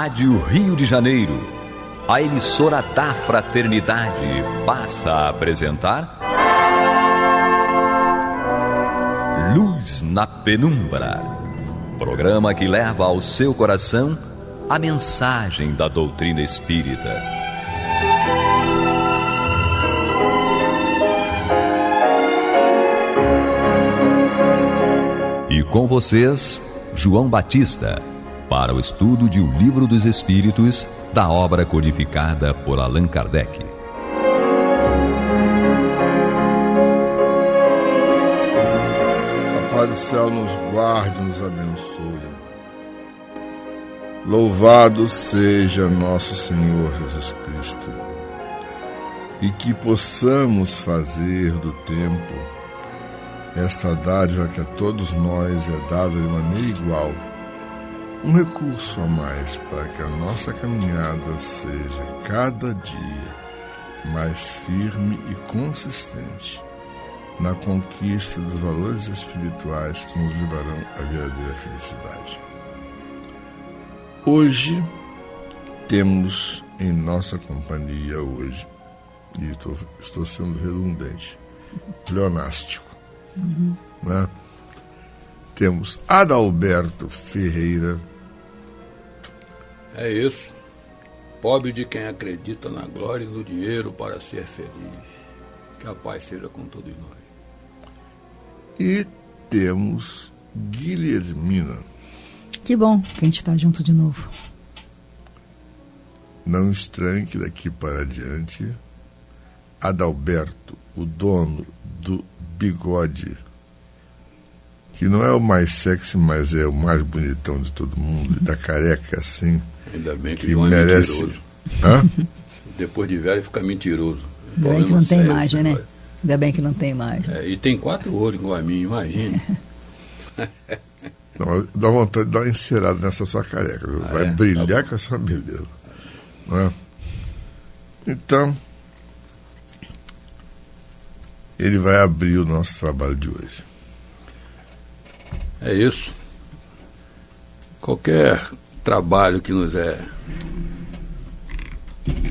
Rádio Rio de Janeiro, a emissora da Fraternidade, passa a apresentar Luz na Penumbra, programa que leva ao seu coração a mensagem da doutrina espírita. E com vocês, João Batista, para o estudo de O Livro dos Espíritos, da obra codificada por Allan Kardec. A paz do céu nos guarde, nos abençoe. Louvado seja nosso Senhor Jesus Cristo, e que possamos fazer do tempo esta dádiva que a todos nós é dada de maneira igual, um recurso a mais para que a nossa caminhada seja cada dia mais firme e consistente na conquista dos valores espirituais que nos levarão à verdadeira felicidade. Hoje temos em nossa companhia e estou sendo redundante, pleonástico, né? Temos Adalberto Ferreira. É isso. Pobre de quem acredita na glória e no dinheiro para ser feliz. Que a paz seja com todos nós. E temos Guilhermina. Que bom que a gente está junto de novo. Não estranhe que daqui para adiante, Adalberto, o dono do bigode, que não é o mais sexy, mas é o mais bonitão de todo mundo, e da careca assim. Ainda bem que João merece... é mentiroso. Hã? Depois de velho fica mentiroso. Ainda bem que não tem imagem, né? Ainda bem que não tem imagem. E tem 4 olhos igual a mim, imagine. Não, dá vontade de dar uma encerada nessa sua careca. Vai brilhar com a sua beleza. Não é? Então, ele vai abrir o nosso trabalho de hoje. É isso. Qualquer trabalho que nos é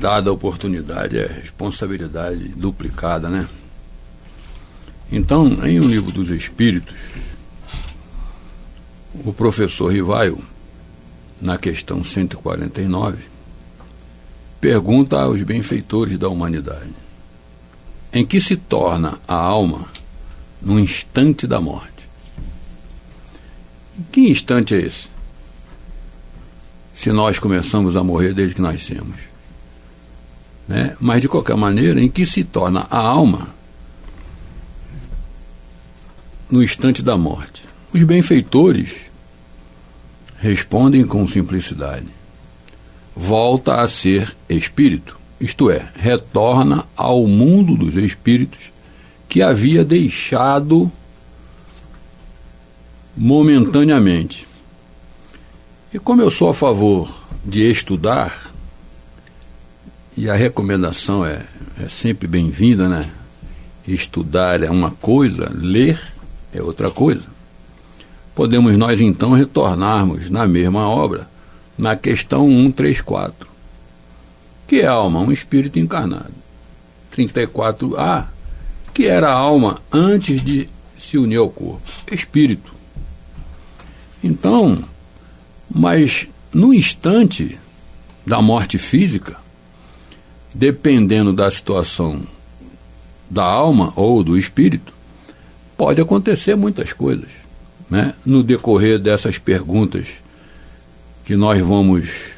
dada a oportunidade é responsabilidade duplicada, né? Então, em O Livro dos Espíritos, o professor Rivaio, na questão 149, pergunta aos benfeitores da humanidade: em que se torna a alma no instante da morte? Que instante é esse? Se nós começamos a morrer desde que nascemos, né? Mas de qualquer maneira, em que se torna a alma no instante da morte? Os benfeitores respondem com simplicidade: volta a ser espírito, isto é, retorna ao mundo dos espíritos que havia deixado momentaneamente. E como eu sou a favor de estudar, e a recomendação é sempre bem-vinda, né? Estudar é uma coisa, ler é outra coisa. Podemos nós então retornarmos na mesma obra, na questão 134. Que é a alma? Um espírito encarnado. 34A, que era a alma antes de se unir ao corpo? Espírito. Então, mas no instante da morte física, dependendo da situação da alma ou do espírito, pode acontecer muitas coisas, né? No decorrer dessas perguntas que nós vamos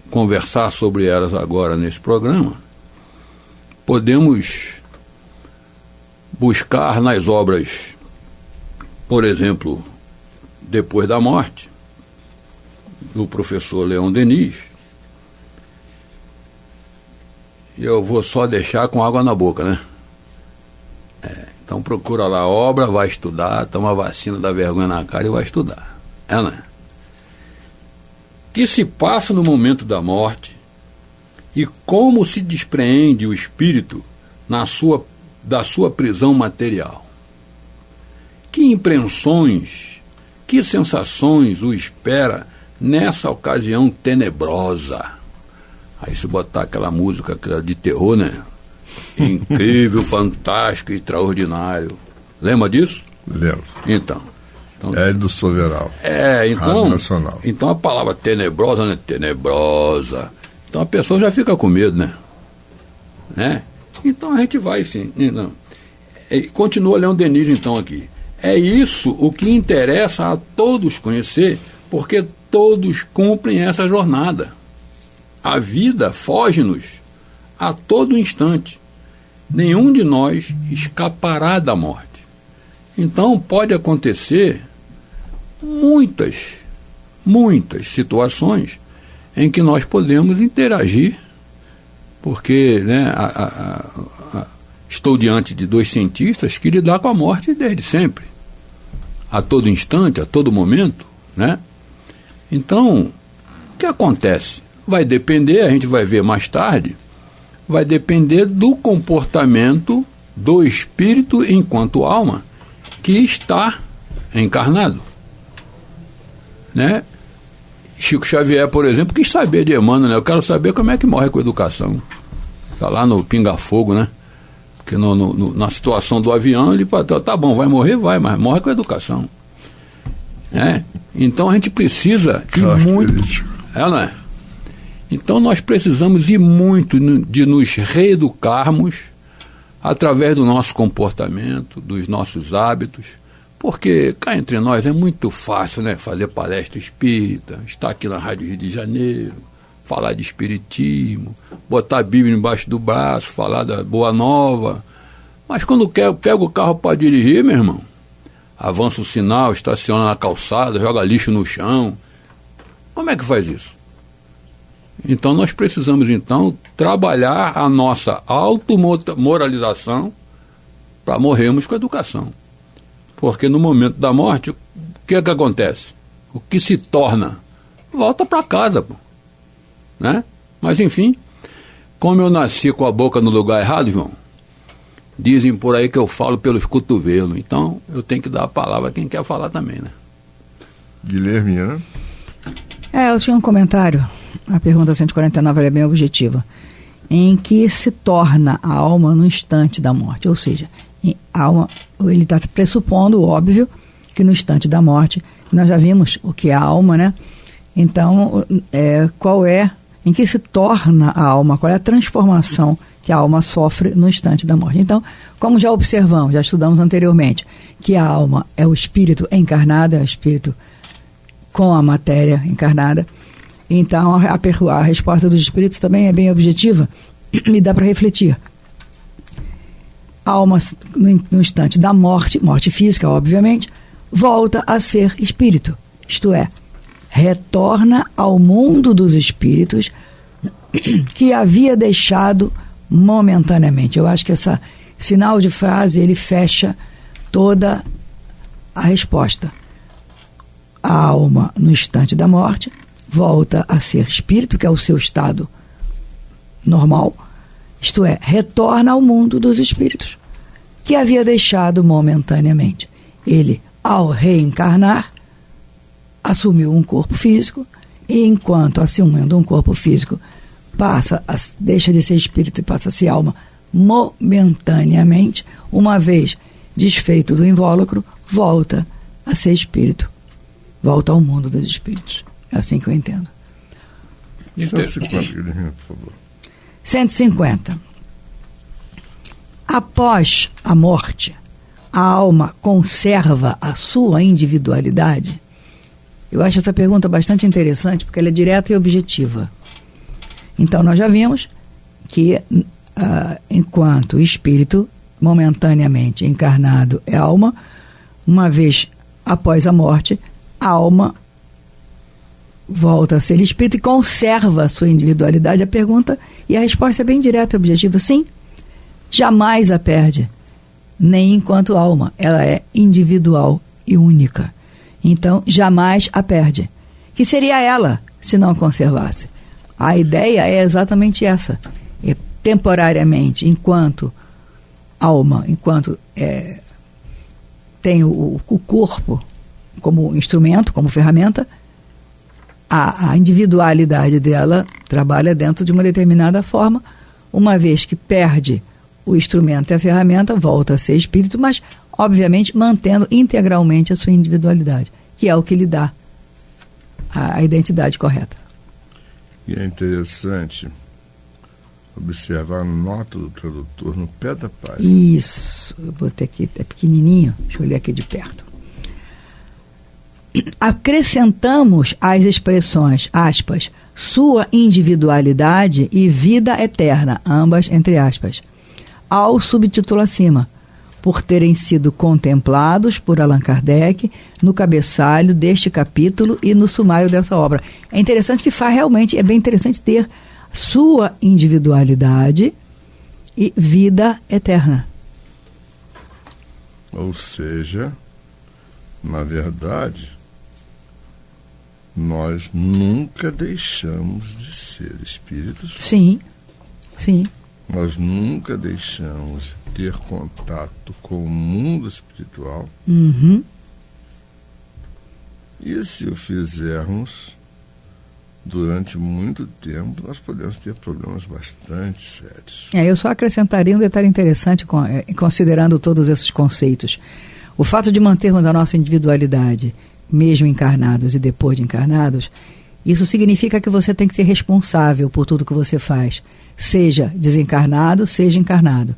conversar sobre elas agora nesse programa, podemos buscar nas obras, por exemplo, Depois da Morte, do professor Leon Denis. E eu vou só deixar com água na boca, né? Então procura lá a obra, vai estudar, toma a vacina da vergonha na cara e vai estudar. Né? Que se passa no momento da morte e como se despreende o espírito da sua prisão material. Que impressões, que sensações o espera nessa ocasião tenebrosa. Aí se botar aquela música de terror, né? Incrível, fantástico, extraordinário. Lembra disso? Lembro. Então é do Soveral. Então a palavra tenebrosa, né? Tenebrosa. Então a pessoa já fica com medo, né? Então a gente vai sim. Não. Continua Leon Denis então aqui. É isso o que interessa a todos conhecer, porque todos cumprem essa jornada. A vida foge-nos a todo instante. Nenhum de nós escapará da morte. Então pode acontecer muitas situações em que nós podemos interagir, porque, né, estou diante de 2 cientistas que lidam com a morte desde sempre, a todo instante, a todo momento, né? Então, o que acontece? Vai depender, a gente vai ver mais tarde, vai depender do comportamento do espírito enquanto alma que está encarnado, né? Chico Xavier, por exemplo, quis saber de Emmanuel, né? Eu quero saber como é que morre com a educação. Está lá no pinga-fogo, né? Porque na situação do avião, ele falou, tá bom, vai morrer, vai, mas morre com a educação. Né? Então a gente precisa ir muito... não é? Então nós precisamos ir muito de nos reeducarmos através do nosso comportamento, dos nossos hábitos, porque cá entre nós é muito fácil, né, fazer palestra espírita, estar aqui na Rádio Rio de Janeiro, falar de espiritismo, botar a Bíblia embaixo do braço, falar da Boa Nova, mas quando pega o carro para dirigir, meu irmão, avança o sinal, estaciona na calçada, joga lixo no chão, como é que faz isso? Então nós precisamos então trabalhar a nossa automoralização para morrermos com a educação. Porque no momento da morte, o que é que acontece? O que se torna? Volta para casa, pô. Né? Mas enfim, como eu nasci com a boca no lugar errado, João, dizem por aí que eu falo pelos cotovelos, então eu tenho que dar a palavra a quem quer falar também, né? Guilherme, né? Eu tinha um comentário, a pergunta 149 é bem objetiva, em que se torna a alma no instante da morte, ou seja, a alma, ele está pressupondo, óbvio, que no instante da morte, nós já vimos o que é a alma, né? Então, em que se torna a alma, qual é a transformação que a alma sofre no instante da morte. Então, como já observamos, já estudamos anteriormente, que a alma é o espírito encarnado, é o espírito com a matéria encarnada. Então, a resposta dos espíritos também é bem objetiva e dá para refletir. A alma, no instante da morte, morte física, obviamente, volta a ser espírito, isto é, retorna ao mundo dos espíritos que havia deixado momentaneamente. Eu acho que esse final de frase, ele fecha toda a resposta. A alma, no instante da morte, volta a ser espírito, que é o seu estado normal, isto é, retorna ao mundo dos espíritos, que havia deixado momentaneamente. Ele, ao reencarnar, assumiu um corpo físico, e enquanto assumindo um corpo físico, deixa de ser espírito e passa a ser alma momentaneamente, uma vez desfeito do invólucro, volta a ser espírito, volta ao mundo dos espíritos. É assim que eu entendo. 150, Guilherme, por favor. 150. Após a morte, a alma conserva a sua individualidade? Eu acho essa pergunta bastante interessante, porque ela é direta e objetiva. Então, nós já vimos que, enquanto o espírito, momentaneamente encarnado, é alma, uma vez após a morte, a alma volta a ser espírito e conserva a sua individualidade. A pergunta e a resposta é bem direta e objetiva. Sim, jamais a perde, nem enquanto alma. Ela é individual e única. Então, jamais a perde. Que seria ela se não a conservasse? A ideia é exatamente essa. Temporariamente, enquanto alma, enquanto tem o corpo como instrumento, como ferramenta, a individualidade dela trabalha dentro de uma determinada forma, uma vez que perde o instrumento e a ferramenta, volta a ser espírito, mas, obviamente, mantendo integralmente a sua individualidade, que é o que lhe dá a identidade correta. E é interessante observar a nota do tradutor no pé da página. Isso, eu vou ter aqui, é pequenininho, deixa eu ler aqui de perto. Acrescentamos às expressões, aspas, sua individualidade e vida eterna, ambas entre aspas, ao subtítulo acima, por terem sido contemplados por Allan Kardec no cabeçalho deste capítulo e no sumário dessa obra. É interessante que realmente é bem interessante ter sua individualidade e vida eterna. Ou seja, na verdade, nós nunca deixamos de ser espíritos. Sim, sim. Nós nunca deixamos de ter contato com o mundo espiritual. Uhum. E se o fizermos durante muito tempo, nós podemos ter problemas bastante sérios. Eu só acrescentaria um detalhe interessante, considerando todos esses conceitos. O fato de mantermos a nossa individualidade, mesmo encarnados e depois de encarnados, isso significa que você tem que ser responsável por tudo que você faz, seja desencarnado, seja encarnado.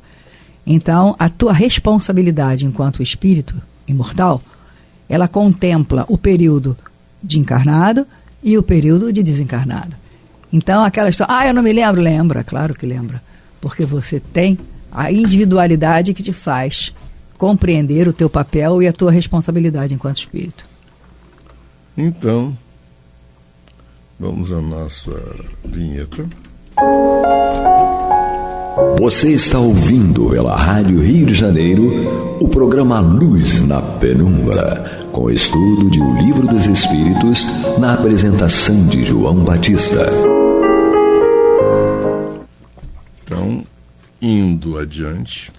Então, a tua responsabilidade enquanto espírito imortal, ela contempla o período de encarnado e o período de desencarnado. Então, aquela história, eu não me lembro, lembra, claro que lembra, porque você tem a individualidade que te faz compreender o teu papel e a tua responsabilidade enquanto espírito. Então, vamos à nossa vinheta. Você está ouvindo pela Rádio Rio de Janeiro o programa Luz na Penumbra, com estudo de O Livro dos Espíritos, na apresentação de João Batista. Então, indo adiante,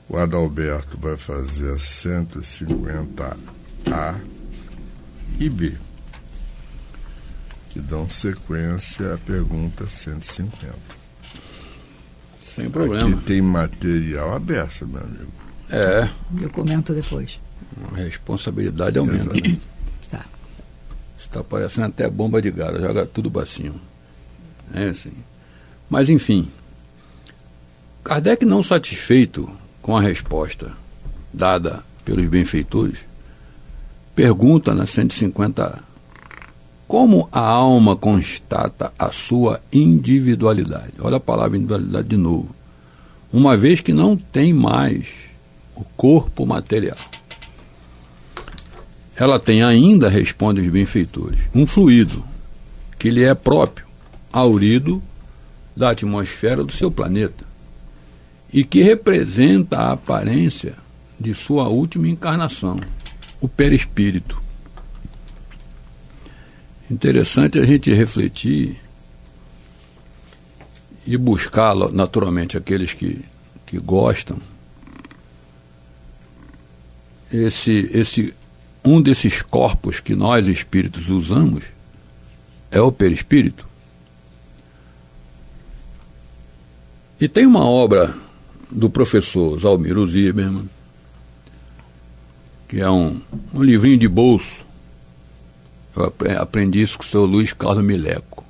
o Adalberto vai fazer a 150A e B, que dão sequência à pergunta 150. Sem problema. Aqui tem material aberto, meu amigo. Eu comento depois. A responsabilidade aumenta. Né? Tá. Está parecendo até bomba de gás, joga tudo bacinho. É assim. Mas, enfim, Kardec, não satisfeito com a resposta dada pelos benfeitores, pergunta na 150A: como a alma constata a sua individualidade? Olha a palavra individualidade de novo. Uma vez que não tem mais o corpo material. Ela tem ainda, responde os benfeitores, um fluido que lhe é próprio, aurido da atmosfera do seu planeta e que representa a aparência de sua última encarnação, o perispírito. Interessante a gente refletir e buscar, naturalmente, aqueles que gostam, um desses corpos que nós espíritos usamos é o perispírito. E tem uma obra do professor Zalmiro Zimmermann, que é um livrinho de bolso. Eu aprendi isso com o seu Luiz Carlos Mileco.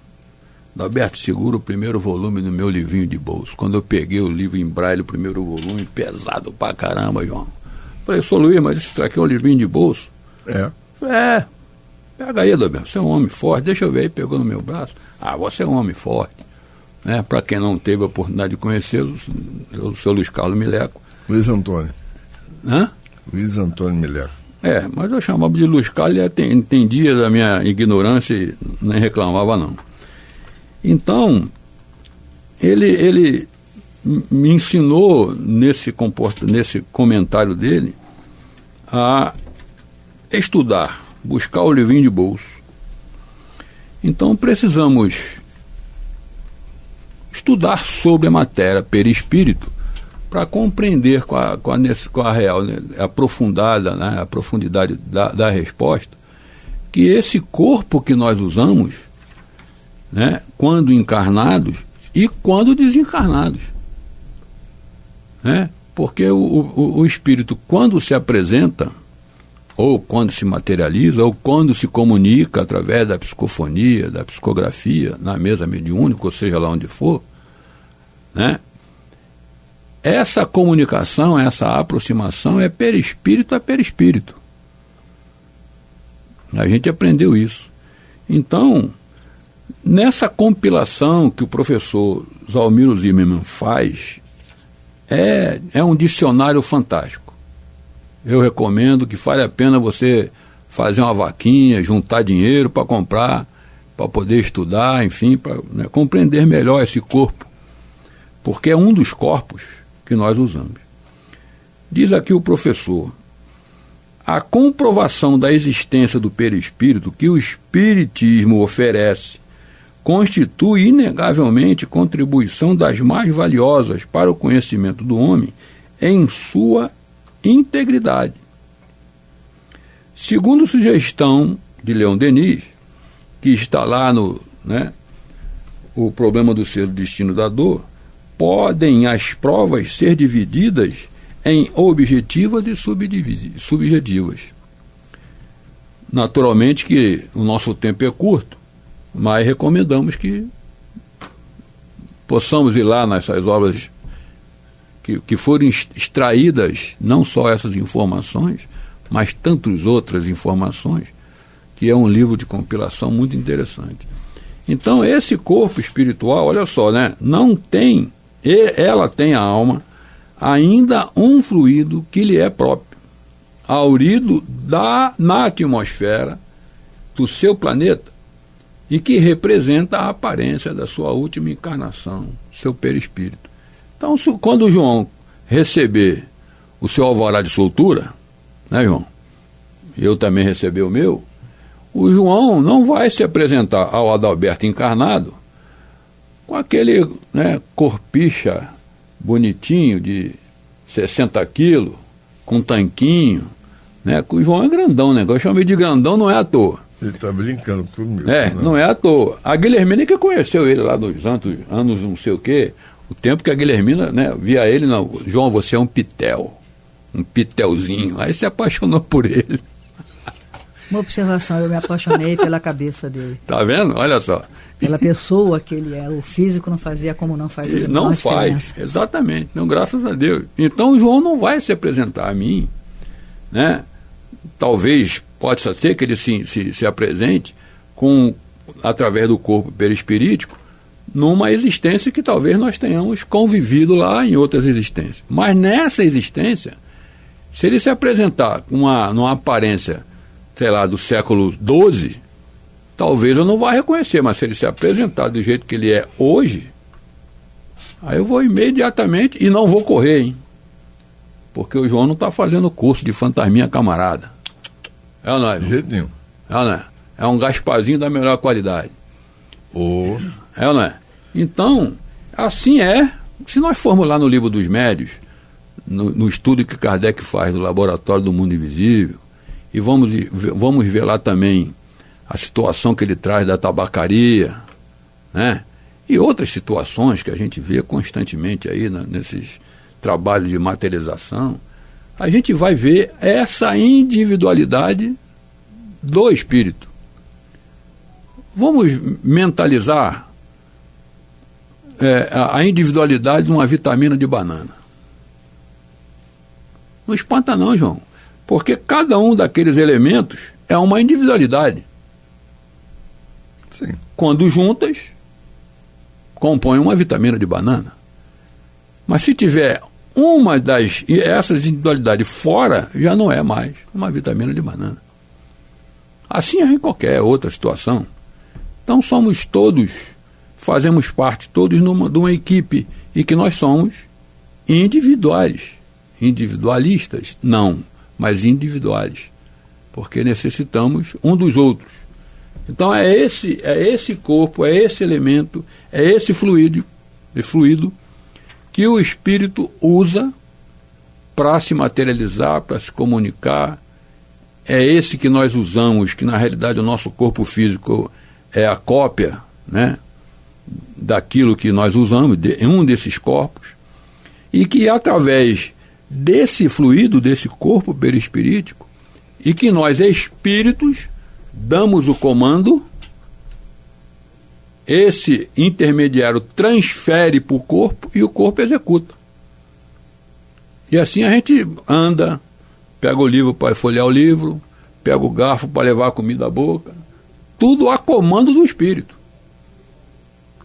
Alberto, segura o primeiro volume do meu livrinho de bolso. Quando eu peguei o livro em braille, o primeiro volume, pesado pra caramba, João. Falei, sou Luiz, mas isso aqui é um livrinho de bolso? Falei, pega aí, Alberto, você é um homem forte, deixa eu ver. Aí pegou no meu braço. Você é um homem forte. Né? Para quem não teve a oportunidade de conhecer, o seu Luiz Carlos Mileco. Luiz Antônio. Hã? Luiz Antônio Mileco. Mas eu chamava de Luiz Carlos, ele entendia da minha ignorância e nem reclamava não. Então, ele me ensinou nesse comentário dele a estudar, buscar o livrinho de bolso. Então precisamos estudar sobre a matéria perispírito para compreender com a real, aprofundada, né, a profundidade da resposta, que esse corpo que nós usamos, né, quando encarnados e quando desencarnados, né? Porque o espírito, quando se apresenta, ou quando se materializa, ou quando se comunica através da psicofonia, da psicografia, na mesa mediúnica, ou seja lá onde for, né? Essa comunicação, essa aproximação é perispírito a perispírito. A gente aprendeu isso. Então, nessa compilação que o professor Zalmiro Zimmermann faz, é um dicionário fantástico. Eu recomendo que vale a pena você fazer uma vaquinha, juntar dinheiro para comprar, para poder estudar, enfim, para, né, compreender melhor esse corpo, porque é um dos corpos que nós usamos. Diz aqui o professor: a comprovação da existência do perispírito que o espiritismo oferece constitui inegavelmente contribuição das mais valiosas para o conhecimento do homem em sua integridade. Segundo sugestão de Leon Denis, que está lá no, né, o problema do ser, do destino da dor, podem as provas ser divididas em objetivas e subjetivas. Naturalmente que o nosso tempo é curto, mas recomendamos que possamos ir lá nessas obras que foram extraídas, não só essas informações, mas tantas outras informações, que é um livro de compilação muito interessante. Então, esse corpo espiritual, olha só, né, não tem, ela tem a alma, ainda um fluido que lhe é próprio, aurido na atmosfera do seu planeta, e que representa a aparência da sua última encarnação, seu perispírito. Então, quando o João receber o seu alvará de soltura, né, João? Eu também recebi o meu. O João não vai se apresentar ao Adalberto encarnado com aquele, né, corpicha bonitinho de 60 quilos, com tanquinho, né? O João é grandão, né? Eu chamei de grandão, não é à toa. Ele está brincando comigo. Não é à toa. A Guilhermina que conheceu ele lá nos anos não sei o quê, o tempo que a Guilhermina, né, via ele, não, João, você é um pitel, um pitelzinho. Aí se apaixonou por ele. Uma observação, eu me apaixonei pela cabeça dele. Tá vendo? Olha só. Pela pessoa que ele é. O físico não fazia como não faz. Não faz, exatamente. Então, graças a Deus. Então, o João não vai se apresentar a mim, né? Talvez possa ser que ele se apresente através do corpo perispirítico numa existência que talvez nós tenhamos convivido lá em outras existências. Mas nessa existência, se ele se apresentar numa aparência, sei lá, do século XII, talvez eu não vá reconhecer, mas se ele se apresentar do jeito que ele é hoje, aí eu vou imediatamente, e não vou correr, hein? Porque o João não está fazendo curso de fantasminha camarada. É ou não é? De jeito nenhum. É ou não é? É um Gasparzinho da melhor qualidade. É ou não é? Então, assim é. Se nós formos lá no Livro dos Médios, no estudo que Kardec faz do Laboratório do Mundo Invisível, e vamos ver lá também a situação que ele traz da tabacaria, né? E outras situações que a gente vê constantemente aí nesses trabalhos de materialização, a gente vai ver essa individualidade do espírito. Vamos mentalizar a individualidade de uma vitamina de banana. Não espanta não, João, porque cada um daqueles elementos é uma individualidade. Sim. Quando juntas, compõem uma vitamina de banana. Mas se tiver essas individualidades fora, já não é mais uma vitamina de banana. Assim é em qualquer outra situação. Então somos todos, fazemos parte todos de uma equipe, e que nós somos individuais. Individualistas? Não, mas individuais. Porque necessitamos um dos outros. Então é esse corpo, é esse elemento, é esse fluido que o espírito usa para se materializar, para se comunicar. é esse que nós usamos, que na realidade o nosso corpo físico é a cópia, né, daquilo que nós usamos, em um desses corpos, e que através desse fluido, desse corpo perispirítico, e que nós, espíritos, damos o comando, esse intermediário transfere para o corpo e o corpo executa. E assim a gente anda, pega o livro para folhear o livro, pega o garfo para levar a comida à boca, tudo a comando do espírito,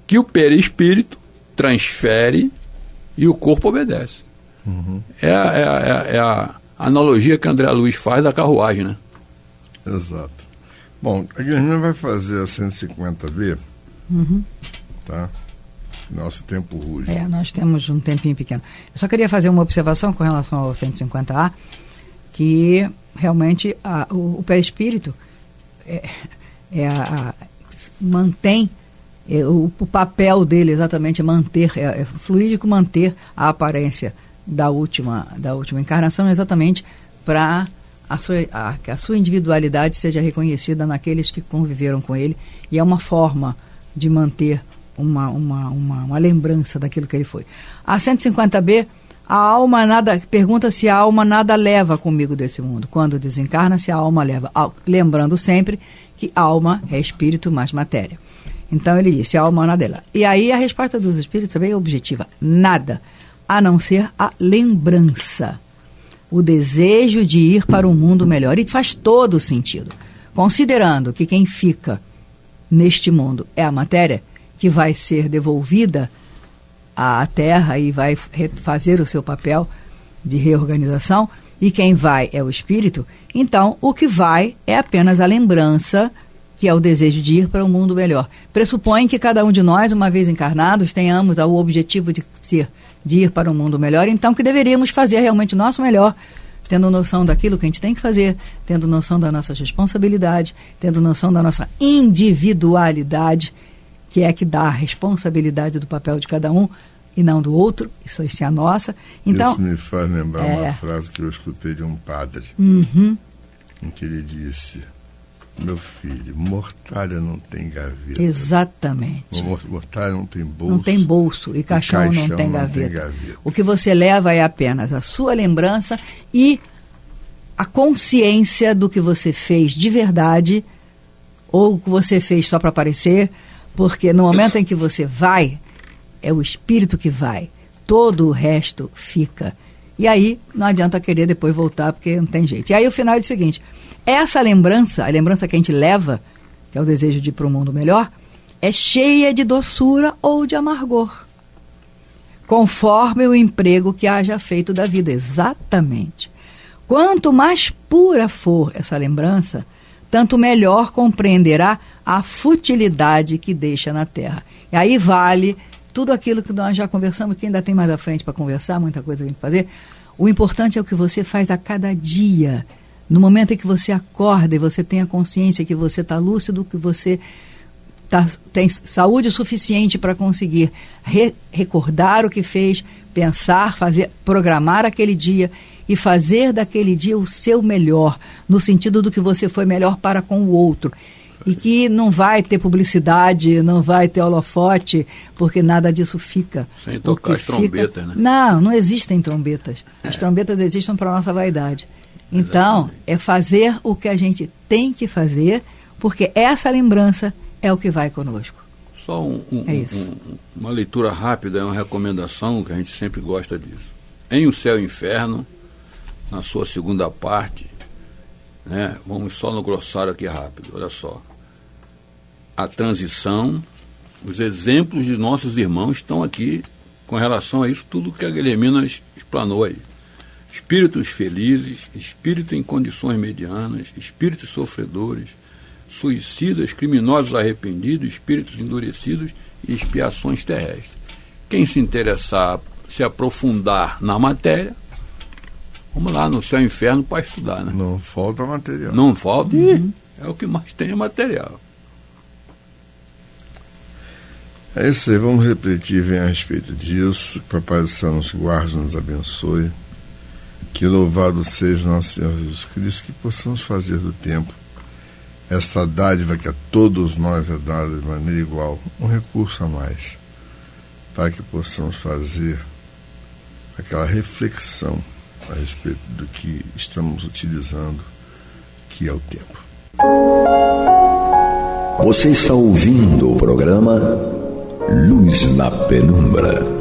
que o perispírito transfere e o corpo obedece. Uhum. É a analogia que André Luiz faz da carruagem, né? Exato. Bom, a Guilhermina vai fazer a 150B, tá? Nosso tempo ruge. Nós temos um tempinho pequeno. Eu só queria fazer uma observação com relação ao 150A, que realmente o perispírito mantém, o papel dele exatamente é manter, fluídico, manter a aparência da última encarnação, exatamente para que a sua individualidade seja reconhecida naqueles que conviveram com ele, e é uma forma de manter uma lembrança daquilo que ele foi. A 150B, a alma nada, pergunta se a alma nada leva comigo desse mundo. Quando desencarna, se a alma leva, lembrando sempre que alma é espírito mais matéria. Então ele diz, se a alma nada leva. E aí a resposta dos espíritos é bem objetiva, nada, a não ser a lembrança, o desejo de ir para um mundo melhor. E faz todo sentido, considerando que quem fica neste mundo é a matéria, que vai ser devolvida à Terra e vai fazer o seu papel de reorganização, e quem vai é o espírito. Então o que vai é apenas a lembrança, que é o desejo de ir para um mundo melhor. Pressupõe que cada um de nós, uma vez encarnados, tenhamos o objetivo de ir para um mundo melhor, então que deveríamos fazer realmente o nosso melhor, tendo noção daquilo que a gente tem que fazer, tendo noção da nossa responsabilidade, tendo noção da nossa individualidade, que é que dá a responsabilidade do papel de cada um e não do outro, isso é a nossa. Então, isso me faz lembrar uma frase que eu escutei de um padre, em que ele disse: meu filho, mortalha não tem gaveta. Exatamente. Mortalha não tem bolso. Não tem bolso e caixão não tem gaveta. O que você leva é apenas a sua lembrança e a consciência do que você fez de verdade, ou o que você fez só para aparecer, porque no momento em que você vai, é o espírito que vai. Todo o resto fica. E aí não adianta querer depois voltar, porque não tem jeito. E aí o final é o seguinte: essa lembrança, a lembrança que a gente leva, que é o desejo de ir para um mundo melhor, é cheia de doçura ou de amargor, conforme o emprego que haja feito da vida. Exatamente. Quanto mais pura for essa lembrança, tanto melhor compreenderá a futilidade que deixa na Terra. E aí vale tudo aquilo que nós já conversamos, que ainda tem mais à frente para conversar, muita coisa a gente fazer. O importante é o que você faz a cada dia. No momento em que você acorda e você tem a consciência que você está lúcido, que você tem saúde suficiente para conseguir recordar o que fez, pensar, fazer, programar aquele dia e fazer daquele dia o seu melhor, no sentido do que você foi melhor para com o outro. E que não vai ter publicidade, não vai ter holofote, porque nada disso fica. Sem tocar as trombetas, né? Não existem trombetas. As trombetas existem para a nossa vaidade. Então, é fazer o que a gente tem que fazer, porque essa lembrança é o que vai conosco. Só uma leitura rápida, é uma recomendação que a gente sempre gosta disso. Em O Céu e o Inferno, na sua segunda parte, né, vamos só no glossário aqui rápido, olha só. A transição, os exemplos de nossos irmãos estão aqui com relação a isso, tudo que a Guilhermina explanou aí. Espíritos felizes, espíritos em condições medianas, espíritos sofredores, suicidas, criminosos arrependidos, espíritos endurecidos e expiações terrestres. Quem se interessar, se aprofundar na matéria, vamos lá no Céu e Inferno para estudar, né? Não falta material. Não falta, é o que mais tem, é material. É isso aí, vamos refletir bem a respeito disso. Que o Papai do Céu nos guarde, nos abençoe. Que louvado seja nosso Senhor Jesus Cristo, que possamos fazer do tempo esta dádiva que a todos nós é dada de maneira igual, um recurso a mais, para que possamos fazer aquela reflexão a respeito do que estamos utilizando, que é o tempo. Você está ouvindo o programa Luz na Penumbra.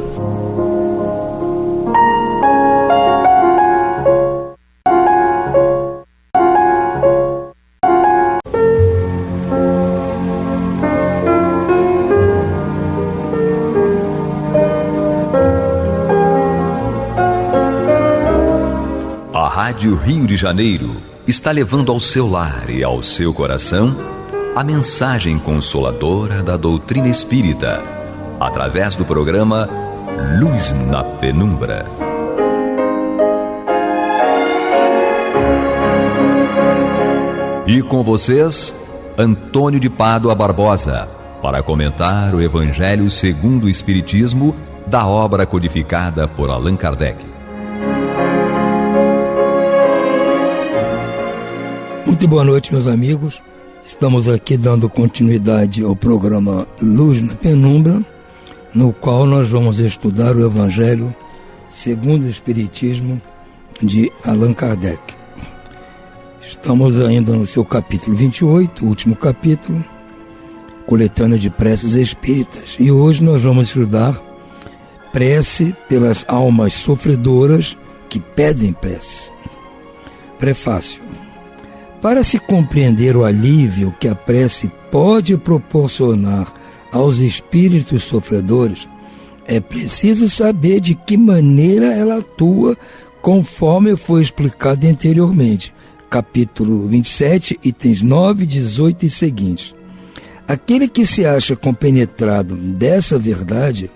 A Rádio Rio de Janeiro está levando ao seu lar e ao seu coração a mensagem consoladora da doutrina espírita, através do programa Luz na Penumbra. E com vocês, Antônio de Pádua Barbosa, para comentar o Evangelho segundo o Espiritismo, da obra codificada por Allan Kardec. Muito boa noite, meus amigos. Estamos aqui dando continuidade ao programa Luz na Penumbra, no qual nós vamos estudar o Evangelho segundo o Espiritismo de Allan Kardec. Estamos ainda no seu capítulo 28, o último capítulo, coletânea de preces espíritas. E hoje nós vamos estudar prece pelas almas sofredoras que pedem prece. Prefácio. Para se compreender o alívio que a prece pode proporcionar aos espíritos sofredores, é preciso saber de que maneira ela atua, conforme foi explicado anteriormente, capítulo 27, itens 9, 18 e seguintes. Aquele que se acha compenetrado dessa verdade,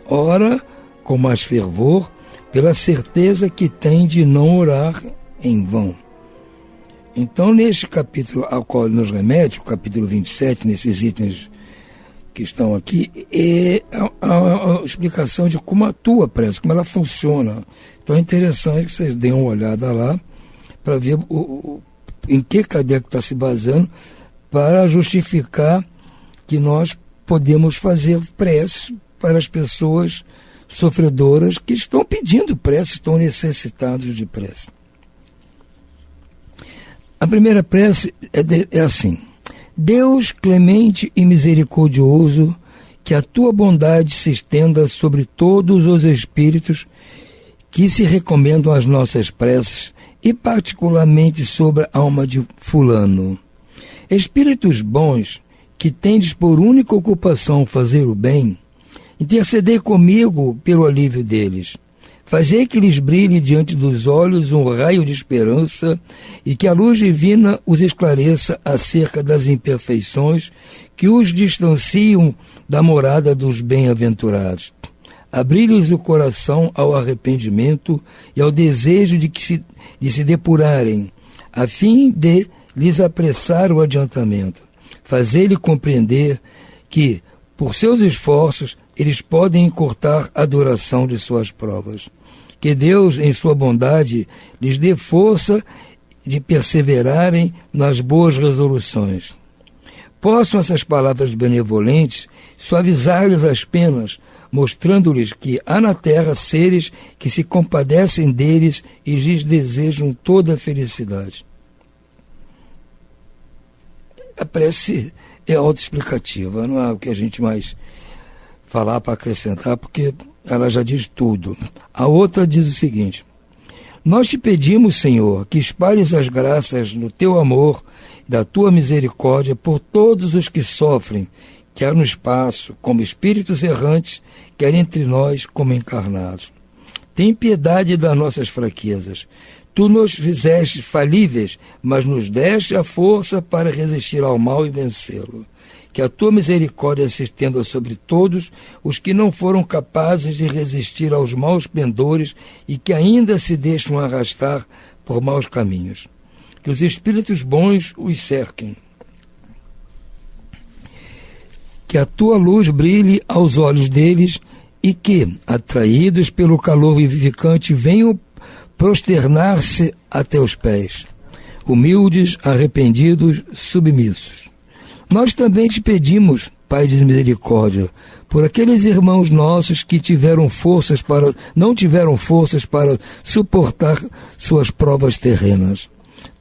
ora com mais fervor, pela certeza que tem de não orar em vão. Então, neste capítulo ao qual ele nos remete, o capítulo 27, nesses itens que estão aqui, é a explicação de como atua a prece, como ela funciona. Então é interessante que vocês deem uma olhada lá para ver em que Kardec está se baseando para justificar que nós podemos fazer preces para as pessoas sofredoras que estão pedindo prece, estão necessitados de prece. A primeira prece é assim: Deus clemente e misericordioso, que a tua bondade se estenda sobre todos os espíritos que se recomendam às nossas preces, e particularmente sobre a alma de fulano. Espíritos bons, que tendes por única ocupação fazer o bem, intercedei comigo pelo alívio deles. Fazei que lhes brilhe diante dos olhos um raio de esperança e que a luz divina os esclareça acerca das imperfeições que os distanciam da morada dos bem-aventurados. Abri-lhes o coração ao arrependimento e ao desejo de se depurarem, a fim de lhes apressar o adiantamento. Fazei-lhe compreender que, por seus esforços, eles podem encurtar a duração de suas provas. Que Deus, em sua bondade, lhes dê força de perseverarem nas boas resoluções. Possam essas palavras benevolentes suavizar-lhes as penas, mostrando-lhes que há na terra seres que se compadecem deles e lhes desejam toda a felicidade. A prece é autoexplicativa, não há o que a gente mais falar para acrescentar, porque ela já diz tudo. A outra diz o seguinte: nós te pedimos, Senhor, que espalhes as graças do teu amor e da tua misericórdia por todos os que sofrem, quer no espaço, como espíritos errantes, quer entre nós, como encarnados. Tem piedade das nossas fraquezas. Tu nos fizeste falíveis, mas nos deste a força para resistir ao mal e vencê-lo. Que a tua misericórdia se estenda sobre todos os que não foram capazes de resistir aos maus pendores e que ainda se deixam arrastar por maus caminhos. Que os espíritos bons os cerquem. Que a tua luz brilhe aos olhos deles e que, atraídos pelo calor vivificante, venham prosternar-se a teus pés, humildes, arrependidos, submissos. Nós também te pedimos, Pai de misericórdia, por aqueles irmãos nossos que não tiveram forças para suportar suas provas terrenas.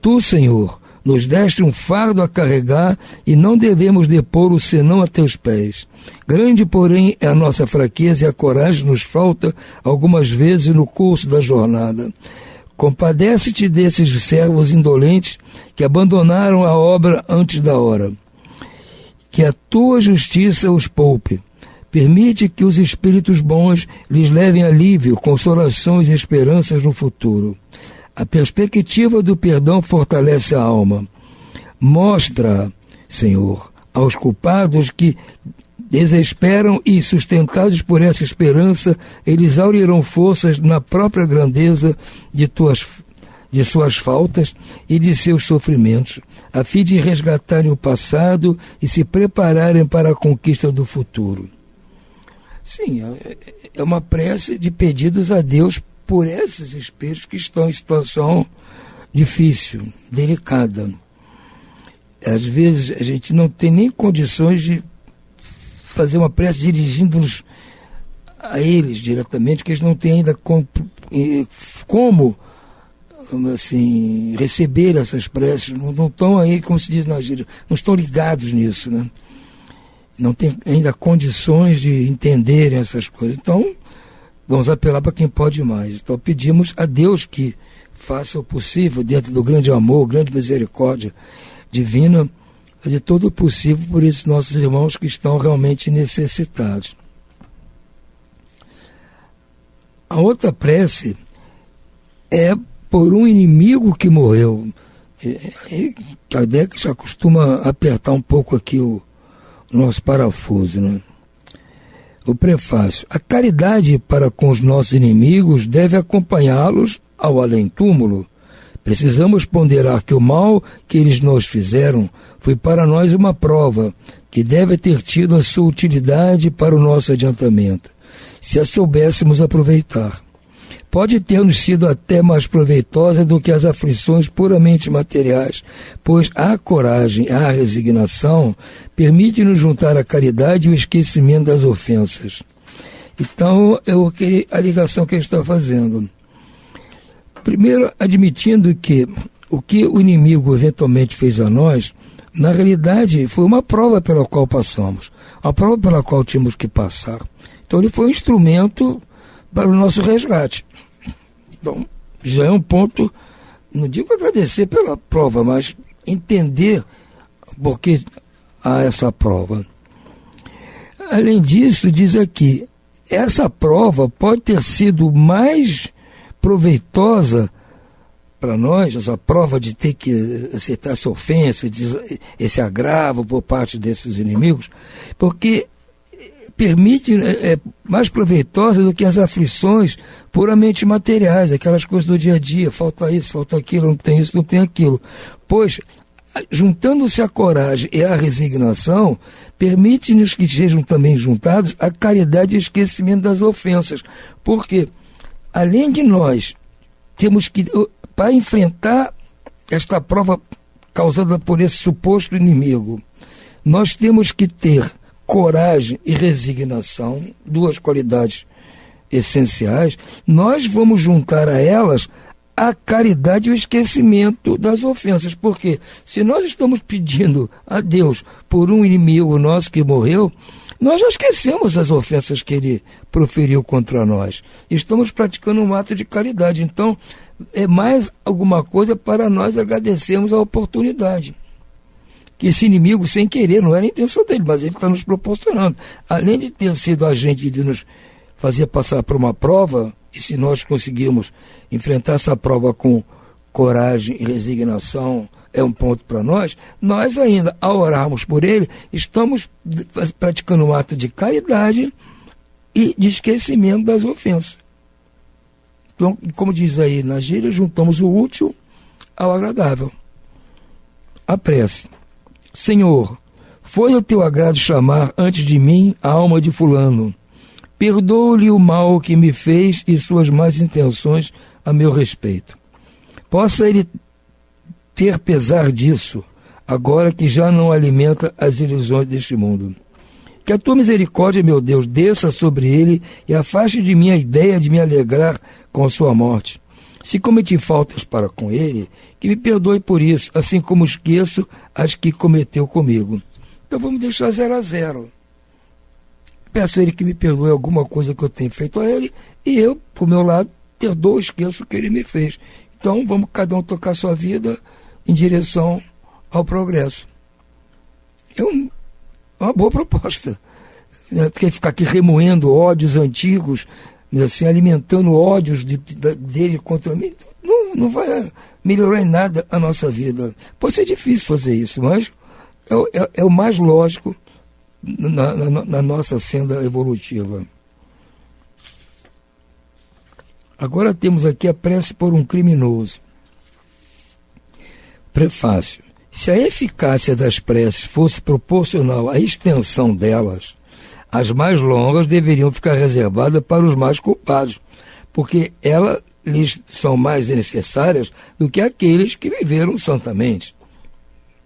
Tu, Senhor, nos deste um fardo a carregar e não devemos depô-lo senão a teus pés. Grande, porém, é a nossa fraqueza e a coragem nos falta algumas vezes no curso da jornada. Compadece-te desses servos indolentes que abandonaram a obra antes da hora. Que a tua justiça os poupe. Permite que os espíritos bons lhes levem alívio, consolações e esperanças no futuro. A perspectiva do perdão fortalece a alma. Mostra, Senhor, aos culpados que desesperam e, sustentados por essa esperança, eles aurirão forças na própria grandeza de suas faltas e de seus sofrimentos, a fim de resgatarem o passado e se prepararem para a conquista do futuro. Sim, é uma prece de pedidos a Deus por esses espíritos que estão em situação difícil, delicada. Às vezes a gente não tem nem condições de fazer uma prece dirigindo-nos a eles diretamente, porque eles não têm ainda como assim, receber essas preces, não estão aí, como se diz na gíria, não estão ligados nisso, né? Não tem ainda condições de entenderem essas coisas. Então, vamos apelar para quem pode mais. Então, pedimos a Deus que faça o possível, dentro do grande amor, grande misericórdia divina, fazer todo o possível por esses nossos irmãos que estão realmente necessitados. A outra prece é por um inimigo que morreu. E Kardec já costuma apertar um pouco aqui o nosso parafuso, né? O prefácio. A caridade para com os nossos inimigos deve acompanhá-los ao além-túmulo. Precisamos ponderar que o mal que eles nos fizeram foi para nós uma prova que deve ter tido a sua utilidade para o nosso adiantamento, se a soubéssemos aproveitar. Pode ter-nos sido até mais proveitosa do que as aflições puramente materiais, pois a coragem, a resignação, permite-nos juntar a caridade e o esquecimento das ofensas. Então, a ligação que ele está fazendo. Primeiro, admitindo que o que o inimigo eventualmente fez a nós, na realidade, foi uma prova pela qual passamos, uma prova pela qual tínhamos que passar. Então, ele foi um instrumento para o nosso resgate. Então, já é um ponto, não digo agradecer pela prova, mas entender por que há essa prova. Além disso, diz aqui, essa prova pode ter sido mais proveitosa para nós, essa prova de ter que aceitar essa ofensa, esse agravo por parte desses inimigos, porque permite, é mais proveitosa do que as aflições puramente materiais, aquelas coisas do dia a dia, falta isso, falta aquilo, não tem isso, não tem aquilo. Pois, juntando-se a coragem e a resignação, permite-nos que sejam também juntados a caridade e o esquecimento das ofensas. Porque, além de nós, temos que, para enfrentar esta prova causada por esse suposto inimigo, nós temos que ter coragem e resignação, duas qualidades essenciais. Nós vamos juntar a elas a caridade e o esquecimento das ofensas, porque se nós estamos pedindo a Deus por um inimigo nosso que morreu, nós já esquecemos as ofensas que ele proferiu contra nós. Estamos praticando um ato de caridade, então é mais alguma coisa para nós agradecermos a oportunidade. Que esse inimigo, sem querer, não era a intenção dele, mas ele está nos proporcionando. Além de ter sido agente de nos fazer passar por uma prova, e se nós conseguirmos enfrentar essa prova com coragem e resignação, é um ponto para nós, nós ainda, ao orarmos por ele, estamos praticando um ato de caridade e de esquecimento das ofensas. Então, como diz aí na gíria, juntamos o útil ao agradável. A prece. Senhor, foi o teu agrado chamar antes de mim a alma de fulano. Perdoa-lhe o mal que me fez e suas más intenções a meu respeito. Possa ele ter pesar disso, agora que já não alimenta as ilusões deste mundo. Que a tua misericórdia, meu Deus, desça sobre ele e afaste de mim a ideia de me alegrar com a sua morte. Se cometi faltas para com ele, que me perdoe por isso, assim como esqueço as que cometeu comigo. Então vamos deixar 0 a 0. Peço a ele que me perdoe alguma coisa que eu tenho feito a ele, e eu, por meu lado, perdoo, esqueço o que ele me fez. Então vamos cada um tocar sua vida em direção ao progresso. É uma boa proposta. Porque ficar aqui remoendo ódios antigos, assim, alimentando ódios dele contra mim, não vai melhorar em nada a nossa vida. Pode ser difícil fazer isso, mas é o mais lógico na nossa senda evolutiva. Agora temos aqui a prece por um criminoso. Prefácio. Se a eficácia das preces fosse proporcional à extensão delas, as mais longas deveriam ficar reservadas para os mais culpados, porque elas lhes são mais necessárias do que aqueles que viveram santamente.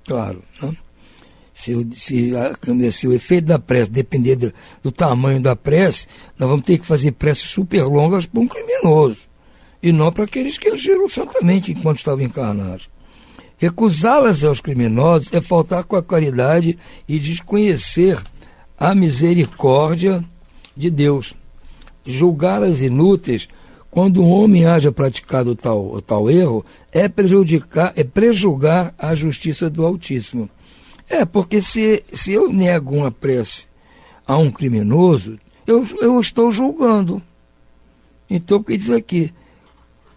Claro, né? Se o efeito da prece depender do tamanho da prece, nós vamos ter que fazer preces super longas para um criminoso, e não para aqueles que agiram santamente enquanto estavam encarnados. Recusá-las aos criminosos é faltar com a caridade e desconhecer a misericórdia de Deus. Julgá-las inúteis, quando um homem haja praticado tal erro, é prejulgar a justiça do Altíssimo. Porque se eu nego uma prece a um criminoso, eu estou julgando. Então, o que diz aqui?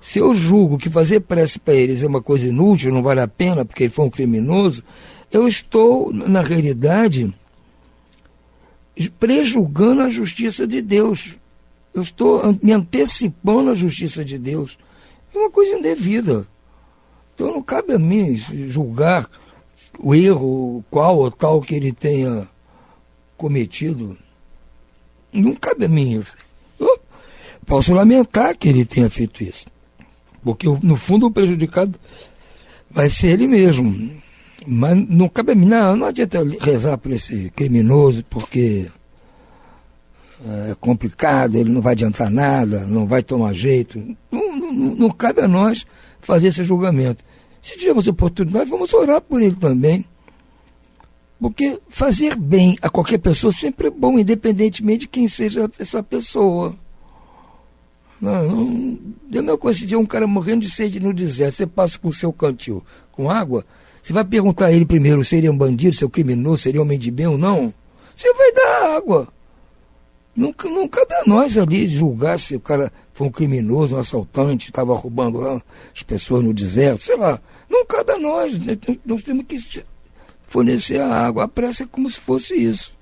Se eu julgo que fazer prece para eles é uma coisa inútil, não vale a pena porque ele foi um criminoso, eu estou, na realidade, prejulgando a justiça de Deus. Eu estou me antecipando à justiça de Deus. É uma coisa indevida. Então não cabe a mim julgar o erro, qual ou tal que ele tenha cometido. Não cabe a mim isso. Eu posso lamentar que ele tenha feito isso, porque no fundo o prejudicado vai ser ele mesmo. Mas não cabe a mim, não adianta rezar por esse criminoso, porque é complicado, ele não vai adiantar nada, não vai tomar jeito. Não cabe a nós fazer esse julgamento. Se tivermos oportunidade, vamos orar por ele também. Porque fazer bem a qualquer pessoa sempre é bom, independentemente de quem seja essa pessoa. Deu uma coisa, esse dia um cara morrendo de sede no deserto, você passa com o seu cantil com água, você vai perguntar a ele primeiro se ele é um bandido, se é um criminoso, se ele é um homem de bem ou não. Você vai dar água. Não cabe a nós ali julgar se o cara foi um criminoso, um assaltante, estava roubando lá as pessoas no deserto, sei lá. Não cabe a nós. Nós temos que fornecer a água. A prece é como se fosse isso.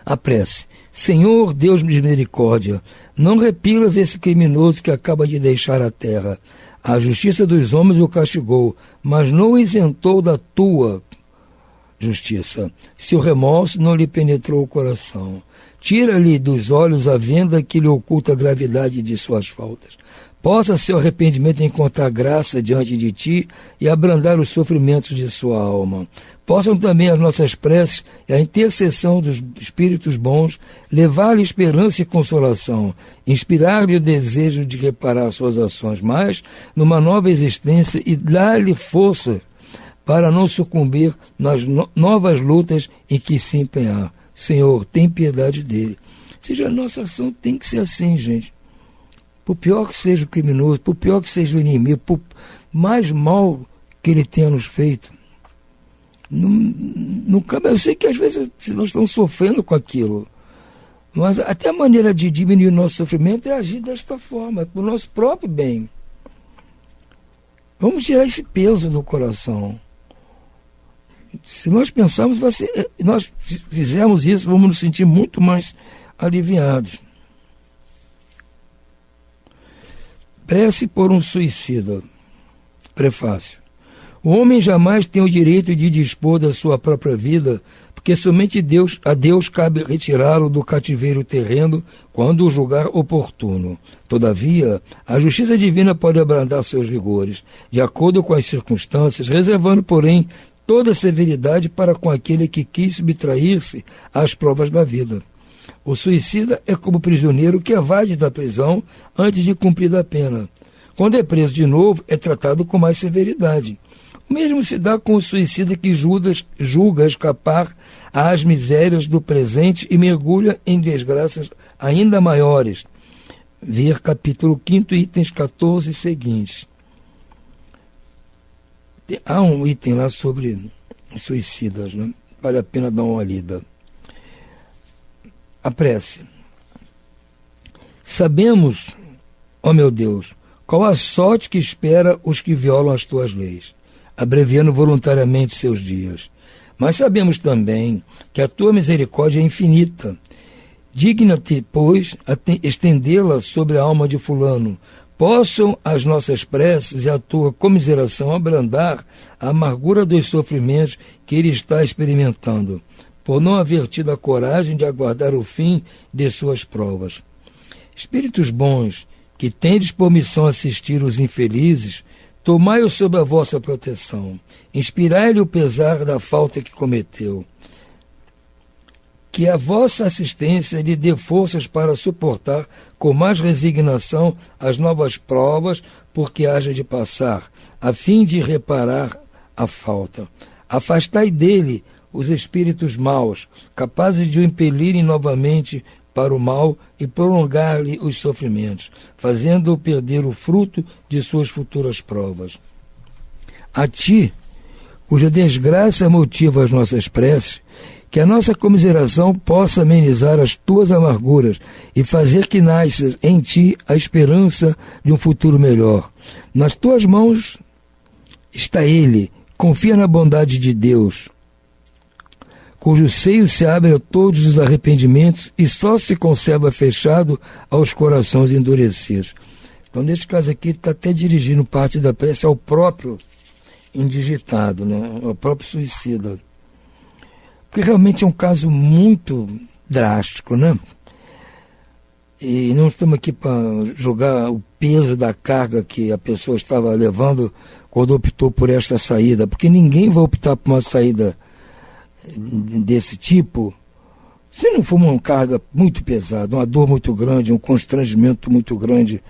A prece. Senhor Deus de misericórdia, não repilas esse criminoso que acaba de deixar a terra. A justiça dos homens o castigou, mas não o isentou da tua justiça. Seu remorso não lhe penetrou o coração. Tira-lhe dos olhos a venda que lhe oculta a gravidade de suas faltas. Possa seu arrependimento encontrar graça diante de ti e abrandar os sofrimentos de sua alma. Possam também as nossas preces e a intercessão dos espíritos bons levar-lhe esperança e consolação, inspirar-lhe o desejo de reparar suas ações, mas numa nova existência, e dar-lhe força para não sucumbir nas novas lutas em que se empenhar. Senhor, tem piedade dele. Ou seja, a nossa ação tem que ser assim, gente. Por pior que seja o criminoso, por pior que seja o inimigo, por mais mal que ele tenha nos feito, não cabe. Eu sei que às vezes nós estamos sofrendo com aquilo, mas até a maneira de diminuir o nosso sofrimento é agir desta forma, é para o nosso próprio bem. Vamos tirar esse peso do coração. Se nós pensarmos, nós fizermos isso, vamos nos sentir muito mais aliviados. Prece por um suicida. Prefácio. O homem jamais tem o direito de dispor da sua própria vida, porque porque somente a Deus cabe retirá-lo do cativeiro terreno quando o julgar oportuno. Todavia, a justiça divina pode abrandar seus rigores, de acordo com as circunstâncias, reservando, porém, toda severidade para com aquele que quis subtrair-se às provas da vida. O suicida é como o prisioneiro que evade da prisão antes de cumprir a pena. Quando é preso de novo, é tratado com mais severidade. O mesmo se dá com o suicida que julga escapar às misérias do presente e mergulha em desgraças ainda maiores. Ver capítulo 5, itens 14 e seguintes. Há um item lá sobre suicidas, né? Vale a pena dar uma lida. A prece. Sabemos, ó meu Deus, qual a sorte que espera os que violam as tuas leis, abreviando voluntariamente seus dias. Mas sabemos também que a tua misericórdia é infinita. Digna-te, pois, estendê-la sobre a alma de fulano. Possam as nossas preces e a tua comiseração abrandar a amargura dos sofrimentos que ele está experimentando, por não haver tido a coragem de aguardar o fim de suas provas. Espíritos bons, que tendes por missão assistir os infelizes, tomai-o sob a vossa proteção, inspirai-lhe o pesar da falta que cometeu. Que a vossa assistência lhe dê forças para suportar com mais resignação as novas provas por que haja de passar, a fim de reparar a falta. Afastai dele os espíritos maus, capazes de o impelirem novamente para o mal e prolongar-lhe os sofrimentos, fazendo-o perder o fruto de suas futuras provas. A ti, cuja desgraça motiva as nossas preces, que a nossa comiseração possa amenizar as tuas amarguras e fazer que nasça em ti a esperança de um futuro melhor. Nas tuas mãos está ele, confia na bondade de Deus, cujo seio se abre a todos os arrependimentos e só se conserva fechado aos corações endurecidos. Então, nesse caso aqui, está até dirigindo parte da prece ao próprio indigitado, né? Ao próprio suicida. Porque realmente é um caso muito drástico, né? E não estamos aqui para julgar o peso da carga que a pessoa estava levando quando optou por esta saída, porque ninguém vai optar por uma saída desse tipo se não for uma carga muito pesada, uma dor muito grande, um constrangimento muito grande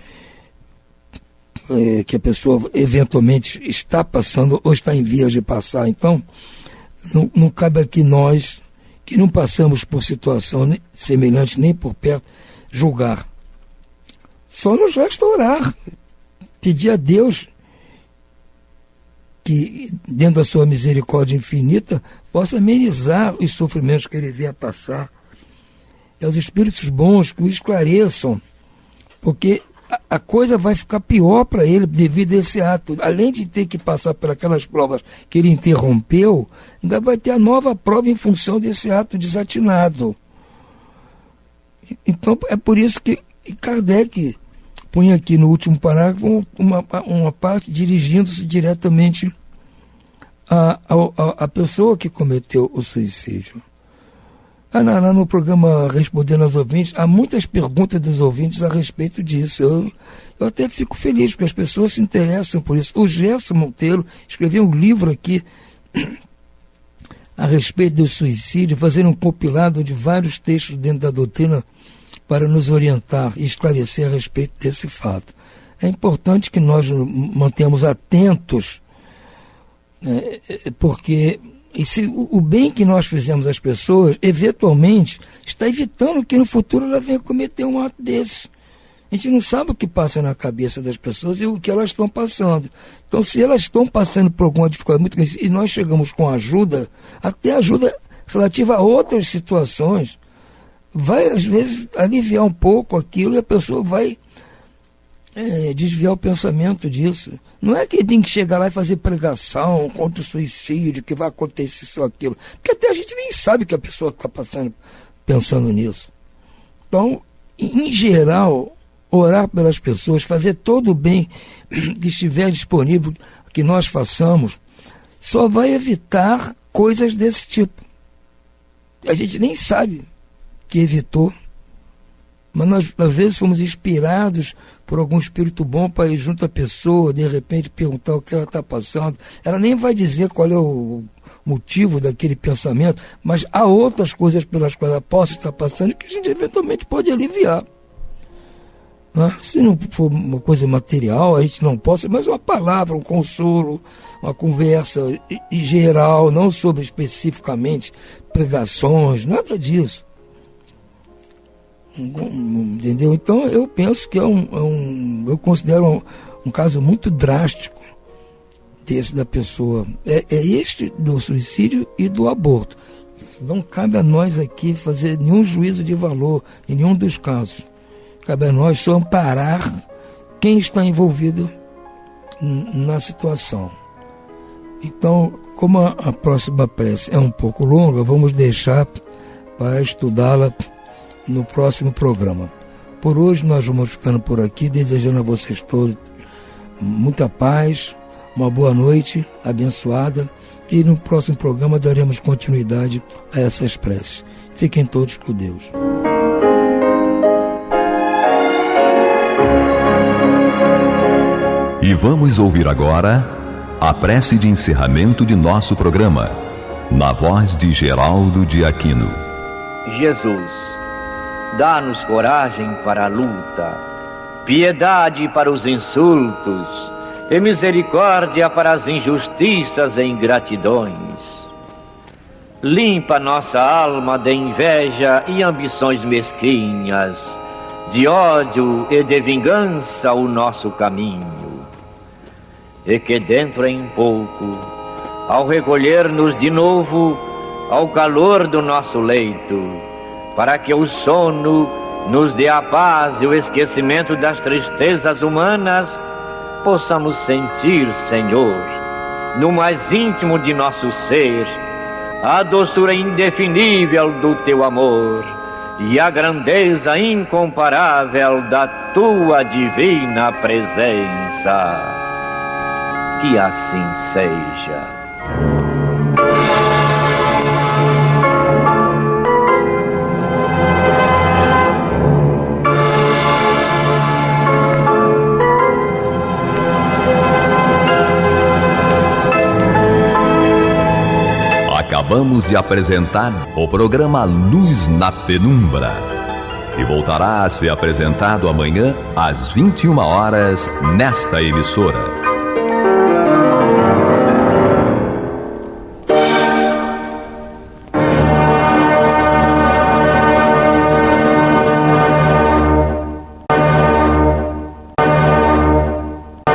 que a pessoa eventualmente está passando ou está em vias de passar. Então, não cabe aqui nós, que não passamos por situação semelhante nem por perto, julgar. Só nos resta orar, pedir a Deus que, dentro da sua misericórdia infinita, possa amenizar os sofrimentos que ele venha passar. E aos espíritos bons que o esclareçam, porque a coisa vai ficar pior para ele devido a esse ato. Além de ter que passar por aquelas provas que ele interrompeu, ainda vai ter a nova prova em função desse ato desatinado. Então, é por isso que Kardec põe aqui no último parágrafo uma parte dirigindo-se diretamente à pessoa que cometeu o suicídio. No programa Respondendo aos Ouvintes, há muitas perguntas dos ouvintes a respeito disso. Eu até fico feliz, porque as pessoas se interessam por isso. O Gerson Monteiro escreveu um livro aqui a respeito do suicídio, fazendo um compilado de vários textos dentro da doutrina para nos orientar e esclarecer a respeito desse fato. É importante que nós nos mantenhamos atentos, porque o bem que nós fizemos às pessoas, eventualmente, está evitando que no futuro ela venha cometer um ato desse. A gente não sabe o que passa na cabeça das pessoas e o que elas estão passando. Então, se elas estão passando por alguma dificuldade muito grande e nós chegamos com ajuda, até ajuda relativa a outras situações, vai, às vezes, aliviar um pouco aquilo e a pessoa vai desviar o pensamento disso. Não é que tem que chegar lá e fazer pregação contra o suicídio, que vai acontecer isso ou aquilo. Porque até a gente nem sabe que a pessoa está pensando nisso. Então, em geral, orar pelas pessoas, fazer todo o bem que estiver disponível, que nós façamos, só vai evitar coisas desse tipo. a gente nem sabe que evitou, mas nós às vezes fomos inspirados por algum espírito bom para ir junto à pessoa, de repente perguntar o que ela está passando. Ela nem vai dizer qual é o motivo daquele pensamento, mas há outras coisas pelas quais ela possa estar passando que a gente eventualmente pode aliviar. Se não for uma coisa material, a gente não possa, mas uma palavra, um consolo, uma conversa em geral, não sobre especificamente pregações, nada disso. Entendeu? Então eu penso que eu considero um caso muito drástico desse da pessoa. É este do suicídio e do aborto. Não cabe a nós aqui fazer nenhum juízo de valor em nenhum dos casos. Cabe a nós só amparar quem está envolvido na situação. Então, como a próxima prece é um pouco longa, vamos deixar para estudá-la no próximo programa. Por hoje nós vamos ficando por aqui, desejando a vocês todos muita paz, uma boa noite abençoada, e no próximo programa daremos continuidade a essas preces. Fiquem todos com Deus. E vamos ouvir agora a prece de encerramento de nosso programa, na voz de Geraldo de Aquino. Jesus, dá-nos coragem para a luta, piedade para os insultos e misericórdia para as injustiças e ingratidões. Limpa nossa alma de inveja e ambições mesquinhas, de ódio e de vingança o nosso caminho. E que dentro em pouco, ao recolher-nos de novo ao calor do nosso leito, para que o sono nos dê a paz e o esquecimento das tristezas humanas, possamos sentir, Senhor, no mais íntimo de nosso ser, a doçura indefinível do Teu amor e a grandeza incomparável da Tua divina presença. Que assim seja. Acabamos de apresentar o programa Luz na Penumbra, que voltará a ser apresentado amanhã às 21 horas nesta emissora.